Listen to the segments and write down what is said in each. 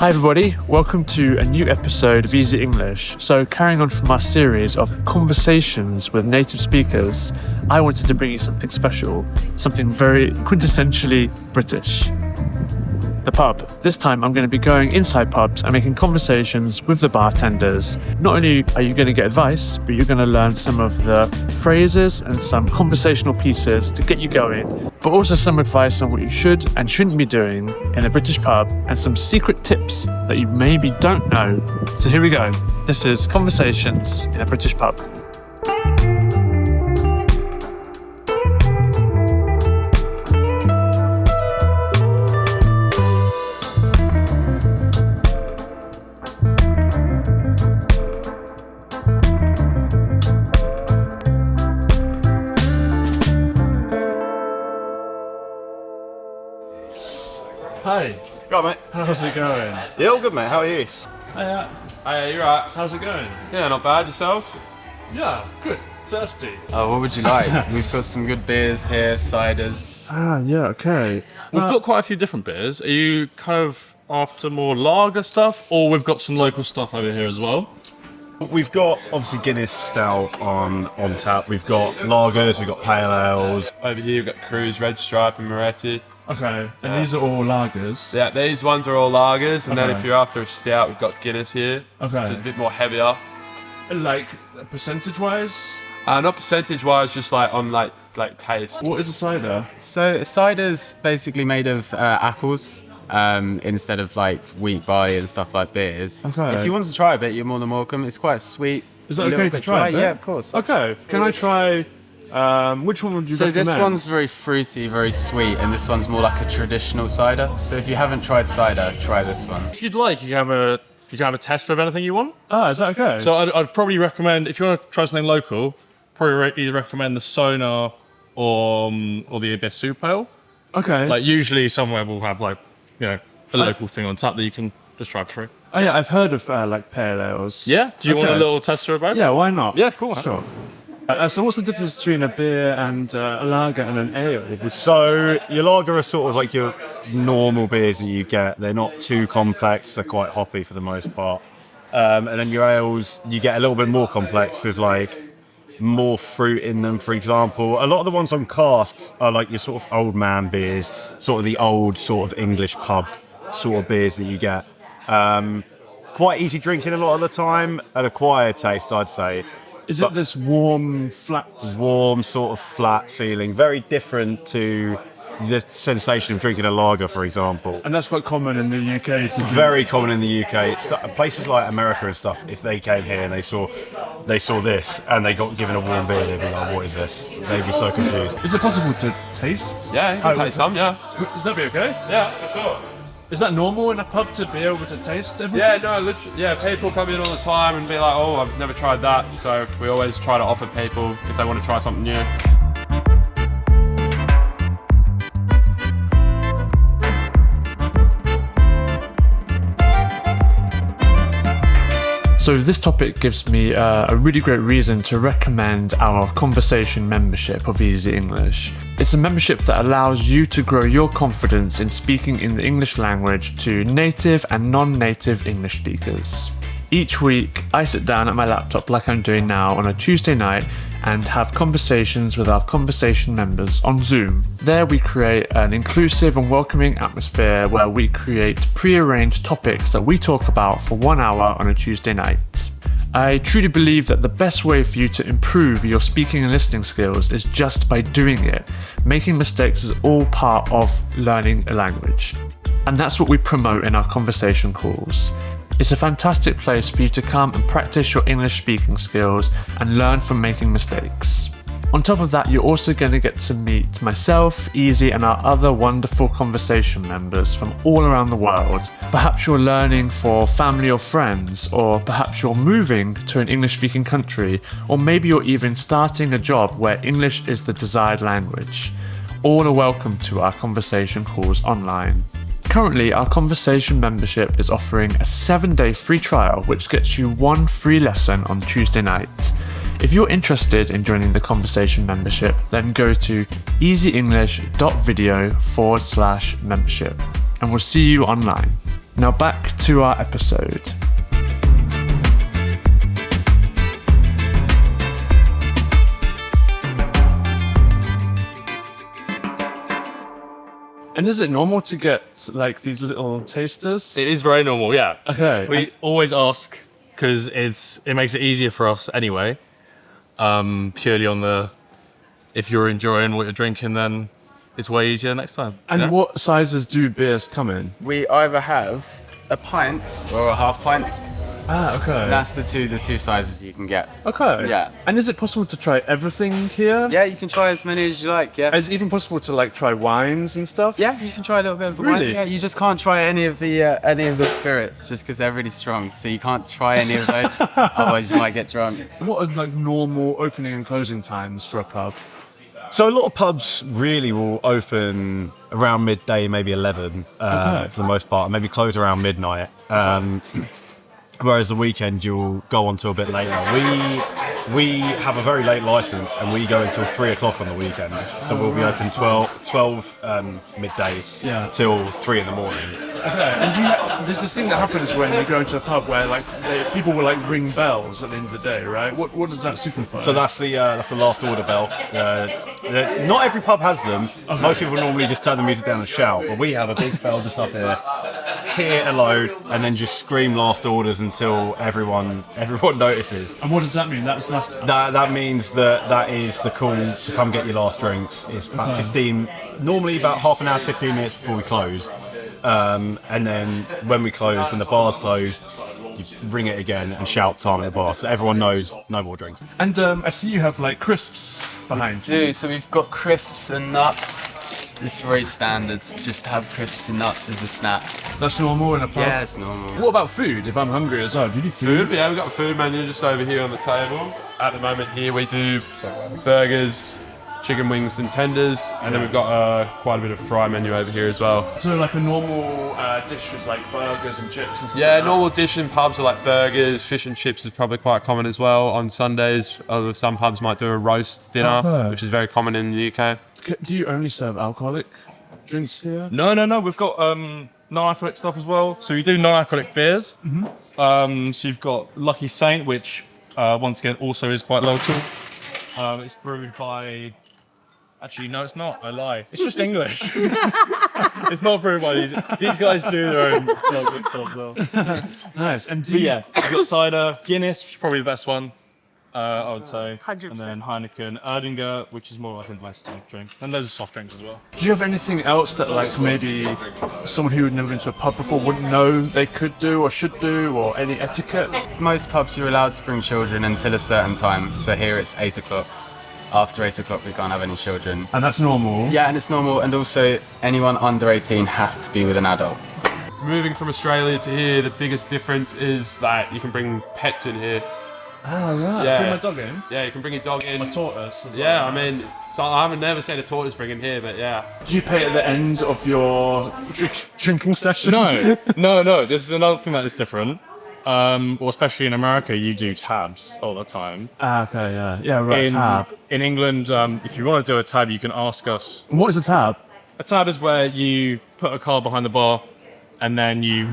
Hi everybody, welcome to a new episode of Easy English. So carrying on from our series of conversations with native speakers, I wanted to bring you something special, something very quintessentially British. The pub. This time I'm going to be going inside pubs and making conversations with the bartenders. Not only are you going to get advice, but you're going to learn some of the phrases and some conversational pieces to get you going, but also some advice on what you should and shouldn't be doing in a British pub and some secret tips that you maybe don't know. So here we go. This is Conversations in a British Pub. Hi. Right, mate. How's it going? Yeah, all good, mate. How are you? Hiya. Hey, you're right. How's it going? Yeah, not bad. Yourself? Yeah, good. Thirsty. Oh, what would you like? We've got some good beers here, ciders. Yeah, okay. We've got quite a few different beers. Are you kind of after more lager stuff, or we've got some local stuff over here as well? We've got, obviously, Guinness Stout on tap. We've got lagers, we've got pale ales. Over here we've got Cruise, Red Stripe and Moretti. Okay, and these are all lagers. Yeah, these ones are all lagers, and then Okay. if you're after a stout, we've got Guinness here. Okay. Which is a bit more heavier. Like, percentage-wise? Not percentage-wise, just like on like taste. What is a cider? So cider's basically made of apples instead of like wheat, barley and stuff like beers. Okay. If you want to try a bit, you're more than welcome. It's quite sweet. Is that a little okay to bit try dry. a bit? Yeah, of course. Okay, can I try... which one would you So recommend? this one's very fruity, very sweet, and this one's more like a traditional cider. So if you haven't tried cider, try this one. If you'd like, you can have a tester of anything you want. Ah, is that okay? So I'd probably recommend, if you want to try something local, probably either recommend the Sonar or the Isabell Pale. Okay. Like usually somewhere will have like, you know, a local thing on tap that you can just try for free. Oh yeah, I've heard of like pale ales. Yeah? Do you want a Okay. little tester of both? Yeah, why not? Yeah, cool. Sure. So what's the difference between a beer and a lager and an ale? So, your lager are sort of like your normal beers that you get. They're not too complex, they're quite hoppy for the most part. And then your ales, you get a little bit more complex with like more fruit in them, for example. A lot of the ones on casks are like your sort of old man beers, sort of the old sort of English pub sort of beers that you get. Quite easy drinking a lot of the time, an acquired taste, I'd say. Is it this warm, flat... Warm, sort of flat feeling, very different to the sensation of drinking a lager, for example. And that's quite common in the UK to do. Very common in the UK. It's places like America and stuff, if they came here and they saw this and they got given a warm beer, they'd be like, what is this? They'd be so confused. Is it possible to taste? Yeah, you can taste some, yeah. Would that be okay? Yeah, for sure. Is that normal in a pub to be able to taste everything? Yeah, no, literally, yeah, people come in all the time and be like, oh, I've never tried that. So we always try to offer people if they want to try something new. So this topic gives me a really great reason to recommend our conversation membership of Easy English. It's a membership that allows you to grow your confidence in speaking in the English language to native and non-native English speakers. Each week, I sit down at my laptop like I'm doing now on a Tuesday night and have conversations with our conversation members on Zoom. There we create an inclusive and welcoming atmosphere where we create pre-arranged topics that we talk about for 1 hour on a Tuesday night. I truly believe that the best way for you to improve your speaking and listening skills is just by doing it. Making mistakes is all part of learning a language. And that's what we promote in our conversation calls. It's a fantastic place for you to come and practice your English speaking skills and learn from making mistakes. On top of that, you're also going to get to meet myself, Easy, and our other wonderful conversation members from all around the world. Perhaps you're learning for family or friends, or perhaps you're moving to an English-speaking country, or maybe you're even starting a job where English is the desired language. All are welcome to our conversation calls online. Currently, our conversation membership is offering a 7-day free trial, which gets you 1 free lesson on Tuesday nights. If you're interested in joining the conversation membership, then go to easyenglish.video/membership, and we'll see you online. Now back to our episode. And is it normal to get like these little tasters? It is very normal, yeah. Okay. We always ask because it makes it easier for us anyway. Purely on the, if you're enjoying what you're drinking, then it's way easier next time. And what sizes do beers come in? We either have a pint or a half pint. Ah, okay. That's the two sizes you can get. Okay. Yeah. And is it possible to try everything here? Yeah, you can try as many as you like. Yeah. Is it even possible to like try wines and stuff? Yeah, you can try a little bit of the Really? wine. Yeah, you just can't try any of the spirits just because they're really strong. So you can't try any of those, otherwise you might get drunk. What are like normal opening and closing times for a pub? So a lot of pubs really will open around midday, maybe 11 Okay. for the most part, and maybe close around midnight. Whereas the weekend you'll go on to a bit later. We have a very late license and we go until 3 o'clock on the weekends. So we'll be open 12 midday till 3 in the morning. Okay. And there's this thing that happens when you go into a pub where like people will like ring bells at the end of the day, right? What does that signify? So that's the last order bell. Not every pub has them. Most people normally just turn the music down and shout, but we have a big bell just up here. Hit a load and then just scream last orders until everyone notices. And what does that mean? That means that is the call to come get your last drinks. It's about 15, normally about half an hour to 15 minutes before we close. And then when the bar's closed, you ring it again and shout time at the bar, so everyone knows no more drinks. And I see you have like crisps behind you. So we've got crisps and nuts. It's very standard, just to have crisps and nuts as a snack. That's normal in a pub? Yeah, it's normal. What about food, if I'm hungry as well? Do you do food? Yeah, we've got a food menu just over here on the table. At the moment here we do burgers, chicken wings and tenders, and then we've got quite a bit of fry menu over here as well. So like a normal dish is like burgers and chips and stuff Yeah, like that? normal dish in pubs are like burgers, fish and chips is probably quite common as well. On Sundays, some pubs might do a roast dinner, Okay. which is very common in the UK. Do you only serve alcoholic drinks here? No. We've got non-alcoholic stuff as well. So we do non-alcoholic beers. So you've got Lucky Saint, which once again also is quite local. It's brewed by. Actually, no, it's not. I lie. It's just English. It's not brewed by these. These guys do their own local stuff as well. Nice. And But yeah, we've got cider, Guinness, which is probably the best one. I would say. 100%. And then Heineken, Erdinger, which is more, I think, domestic drink. And loads of soft drinks as well. do you have anything else that like maybe someone who had never been to a pub before wouldn't know they could do or should do, or any etiquette? Most pubs you're allowed to bring children until a certain time. So here it's 8 o'clock. After 8 o'clock we can't have any children. And that's normal? Yeah, and it's normal. And also anyone under 18 has to be with an adult. Moving from Australia to here, the biggest difference is that you can bring pets in here. Oh, right. Yeah. Bring my dog in? Yeah, you can bring your dog in. My tortoise as well. Yeah, I mean, so I haven't never seen a tortoise bring in here, but yeah. Do you pay at the end of your drinking session? No. This is another thing that is different. Well, especially in America, you do tabs all the time. Ah, okay, yeah. Yeah, right, tab. In England, if you want to do a tab, you can ask us. What is a tab? A tab is where you put a card behind the bar, and then you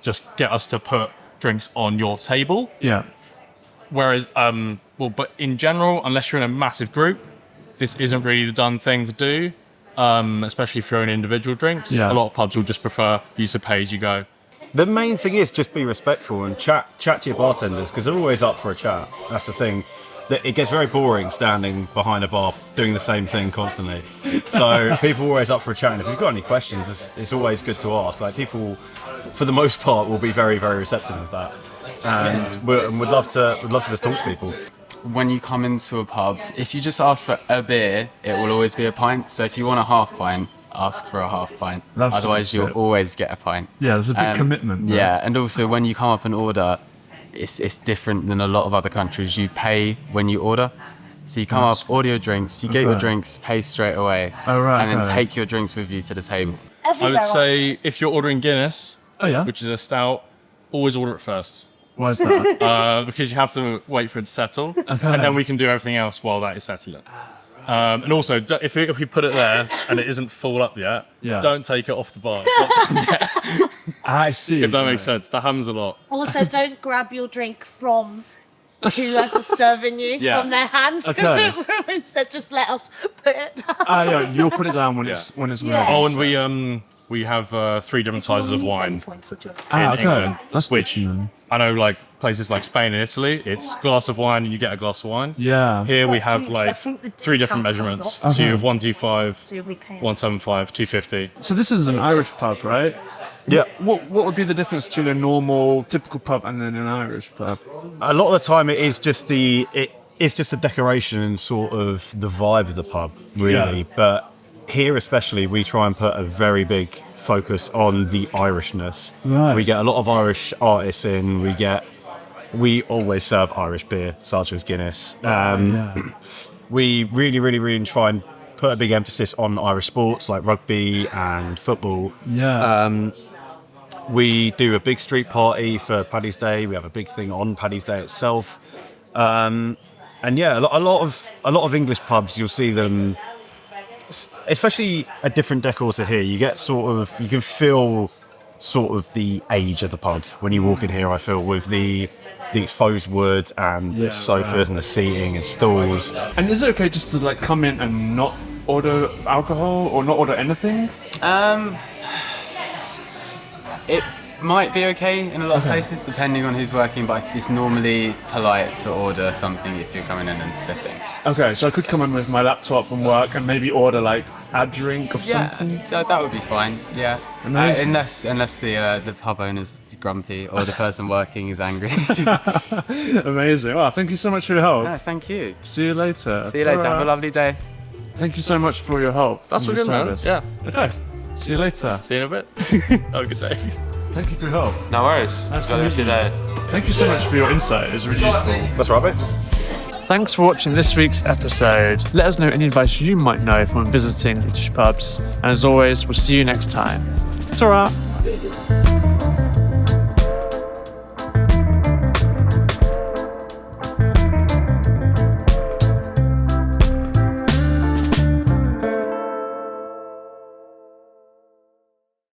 just get us to put drinks on your table. Yeah. Whereas, but in general, unless you're in a massive group, this isn't really the done thing to do. Especially if you're in individual drinks. Yeah. A lot of pubs will just prefer you to pay as you go. The main thing is just be respectful and chat to your bartenders, because they're always up for a chat. That's the thing. It gets very boring standing behind a bar doing the same thing constantly. So people are always up for a chat, and if you've got any questions, it's always good to ask. Like, people, for the most part, will be very, very receptive of that, and we'd love to just talk to people. When you come into a pub, if you just ask for a beer, it will always be a pint. So if you want a half pint, ask for a half pint. Otherwise, you'll always get a pint. Yeah, there's a big commitment. Right? Yeah, and also when you come up and order, it's different than a lot of other countries. You pay when you order. So you come up, order your drinks, you get your drinks, pay straight away, Oh, right, and then okay. take your drinks with you to the table. I would say if you're ordering Guinness, Oh, yeah? which is a stout, always order it first. Why is that? Because you have to wait for it to settle, and then we can do everything else while that is settling. And also, if you put it there and it isn't full up yet, Yeah. don't take it off the bar. It's not done yet. I see. If that makes sense. That happens a lot. Also, don't grab your drink from whoever's serving you Yeah. from their hand. Okay. It ruins it. Just let us put it down. Yeah, you'll put it down when it's Yeah. Oh, and we have 3 different sizes of wine in England, That's which good to know. I know, like places like Spain and Italy, it's glass of wine and you get a glass of wine. Yeah. Here we have I like think the 3 different discount comes measurements. off. So you have 125, So you'll be paying. 175, 250. So this is an Irish pub, right? Yeah. What would be the difference between a normal, typical pub and then an Irish pub? A lot of the time, it's just the decoration and sort of the vibe of the pub, really. Yeah. But here, especially, we try and put a very big focus on the Irishness. Right. We get a lot of Irish artists in. We always serve Irish beer, such as Guinness. We really try and put a big emphasis on Irish sports like rugby and football. Yeah. We do a big street party for Paddy's Day. We have a big thing on Paddy's Day itself. And yeah, a lot of English pubs, you'll see them, especially a different decor to here. You can feel sort of the age of the pub when you walk in here. I feel with the exposed wood and the sofas and the seating and stools. And is it okay just to like come in and not order alcohol or not order anything? It might be okay in a lot of places, depending on who's working, but it's normally polite to order something if you're coming in and sitting. Okay, so I could come in with my laptop and work and maybe order like a drink of something. That would be fine. Yeah, Amazing. unless the pub owner's grumpy or the person working is angry. Amazing. Well, thank you so much for your help. No, thank you. See you later. See you later. Have a lovely day. Thank you so much for your help. That's and all your good, man. service. Yeah. Okay. See you later. See you in a bit. Have a good day. Thank you for your help. No worries. Nice to Enjoy the meet rest of your you. day. Thank you so much for your insight. It was really useful. That's right, mate. Thanks for watching this week's episode. Let us know any advice you might know from visiting British pubs. And as always, we'll see you next time. Ta-ra!